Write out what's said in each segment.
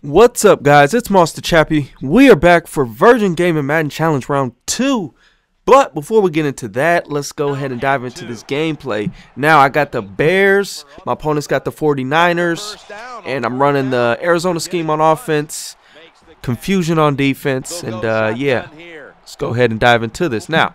What's up, guys? It's Monster Chappie. We are back for Virgingaming Madden Challenge Round 2. But before we get into that, let's go ahead and dive into this gameplay. Now, I got the Bears. My opponent's got the 49ers. And I'm running the Arizona scheme on offense, confusion on defense. And, yeah, let's go ahead and dive into this. Now,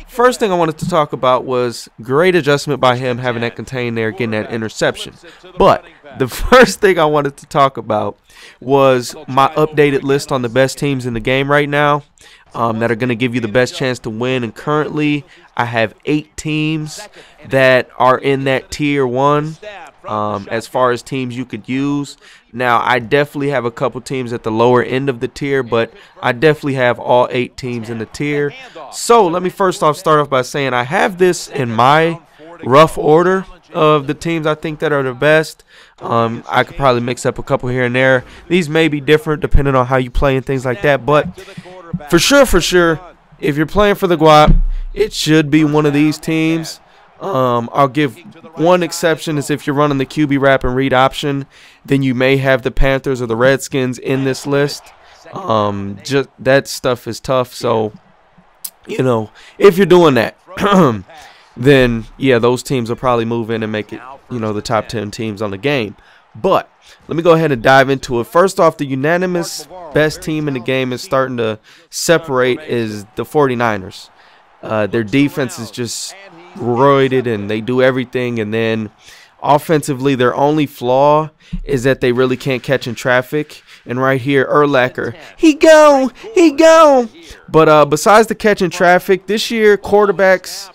first thing I wanted to talk about was great adjustment by him having that contain there, getting that interception. But the first thing I wanted to talk about was my updated list on the best teams in the game right now that are going to give you the best chance to win. And currently, I have 8 teams that are in that tier 1 as far as teams you could use. Now, I definitely have a couple teams at the lower end of the tier, but I definitely have all 8 teams in the tier. So let me first off start off by saying I have this in my rough order of the teams I think that are the best. I could probably mix up a couple here and there. These may be different depending on how you play and things like that, but for sure, if you're playing for the guap, it should be one of these teams. I'll give one exception is if you're running the QB wrap and read option, then you may have the Panthers or the Redskins in this list. Just that stuff is tough, so you know, if you're doing that then yeah, those teams will probably move in and make it, you know, the top 10 teams on the game. But let me go ahead and dive into it. First off, the unanimous best team in the game is starting to separate is the 49ers. Their defense is just roided and they do everything, and then offensively their only flaw is that they really can't catch in traffic. And right here, Urlacher, he go. But besides the catch in traffic, this year quarterbacks,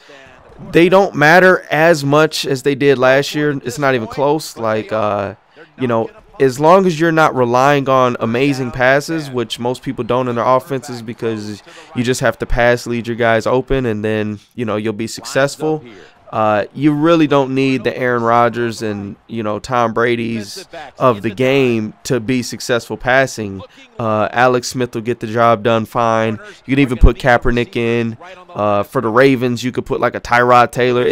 they don't matter as much as they did last year. It's not even close. Like, you know, as long as you're not relying on amazing passes, which most people don't in their offenses, because you just have to pass, lead your guys open, and then, you know, you'll be successful. You really don't need the Aaron Rodgers and, you know, Tom Brady's of the game to be successful passing. Alex Smith will get the job done fine. You can even put Kaepernick in. For the Ravens, you could put like a Tyrod Taylor.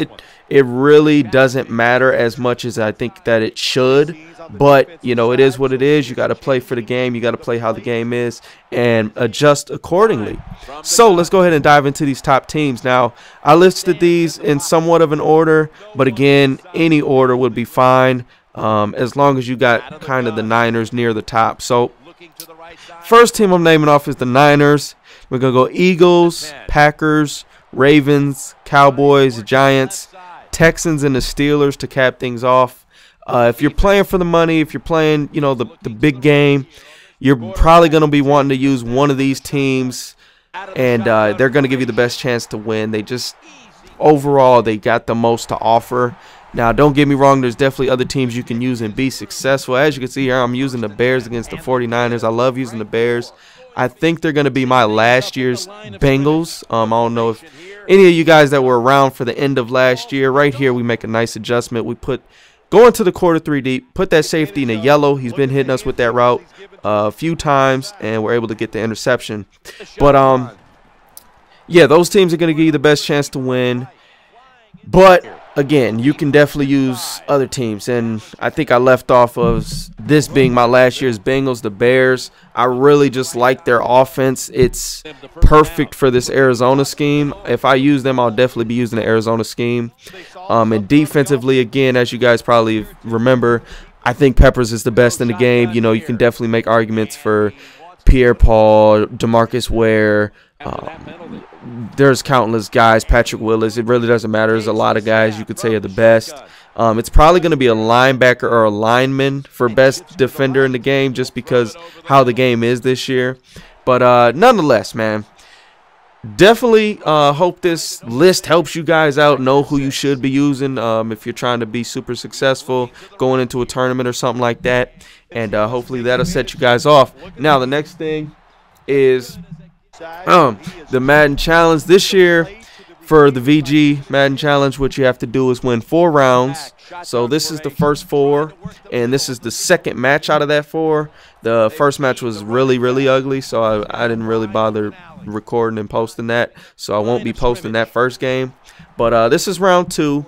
It really doesn't matter as much as I think that it should. But, you know, it is what it is. You got to play for the game. You got to play how the game is and adjust accordingly. So let's go ahead and dive into these top teams. Now, I listed these in somewhat of an order, but again, any order would be fine as long as you got kind of the Niners near the top. So first team I'm naming off is the Niners. We're going to go Eagles, Packers, Ravens, Cowboys, Giants, Texans, and the Steelers to cap things off. If you're playing for the money, if you're playing, you know, the big game, you're probably going to be wanting to use one of these teams, and they're going to give you the best chance to win. They just, overall, they got the most to offer. Now, don't get me wrong, there's definitely other teams you can use and be successful. As you can see here, I'm using the Bears against the 49ers. I love using the Bears. I think they're going to be my last year's Bengals. I don't know if any of you guys that were around for the end of last year. Right here, we make a nice adjustment. We put going to the quarter 3 deep, put that safety in a yellow. He's been hitting us with that route a few times, and we're able to get the interception. But, yeah, those teams are going to give you the best chance to win. But, again, you can definitely use other teams. And I think I left off of this being my last year's Bengals, the Bears. I really just like their offense. It's perfect for this Arizona scheme. If I use them, I'll definitely be using the Arizona scheme. And defensively, again, as you guys probably remember, I think Peppers is the best in the game. You know, you can definitely make arguments for Pierre-Paul, DeMarcus Ware. There's countless guys, Patrick Willis. It really doesn't matter. There's a lot of guys you could say are the best. It's probably going to be a linebacker or a lineman for best defender in the game just because how the game is this year. But nonetheless, man, definitely hope this list helps you guys out, know who you should be using if you're trying to be super successful going into a tournament or something like that. And hopefully that'll set you guys off. Now, the next thing is the Madden Challenge. This year for the VG Madden Challenge, what you have to do is win 4 rounds. So this is the first 4, and this is the second match out of that 4. The first match was really ugly, so I didn't really bother recording and posting that, so I won't be posting that first game. But this is round 2,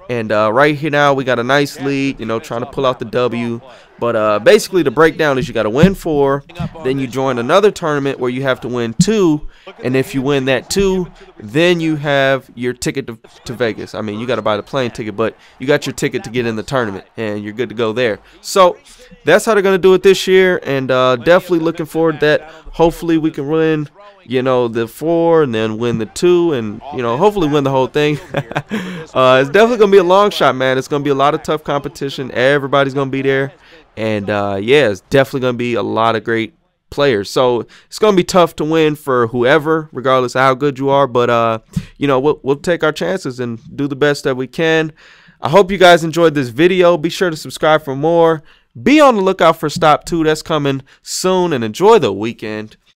And right here now we got a nice lead, you know, trying to pull out the W. But basically the breakdown is you got to win 4, then you join another tournament where you have to win 2, and if you win that 2, then you have your ticket to Vegas. I mean, you got to buy the plane ticket, but you got your ticket to get in the tournament, and you're good to go there. So that's how they're going to do it this year, and definitely looking forward to that. Hopefully we can win, you know, the 4 and then win the 2 and, you know, hopefully win the whole thing. It's definitely going to be a long shot, man. It's going to be a lot of tough competition. Everybody's going to be there. And, yeah, it's definitely going to be a lot of great players. So it's going to be tough to win for whoever, regardless of how good you are. But, you know, we'll take our chances and do the best that we can. I hope you guys enjoyed this video. Be sure to subscribe for more. Be on the lookout for Stop 2. That's coming soon. And enjoy the weekend.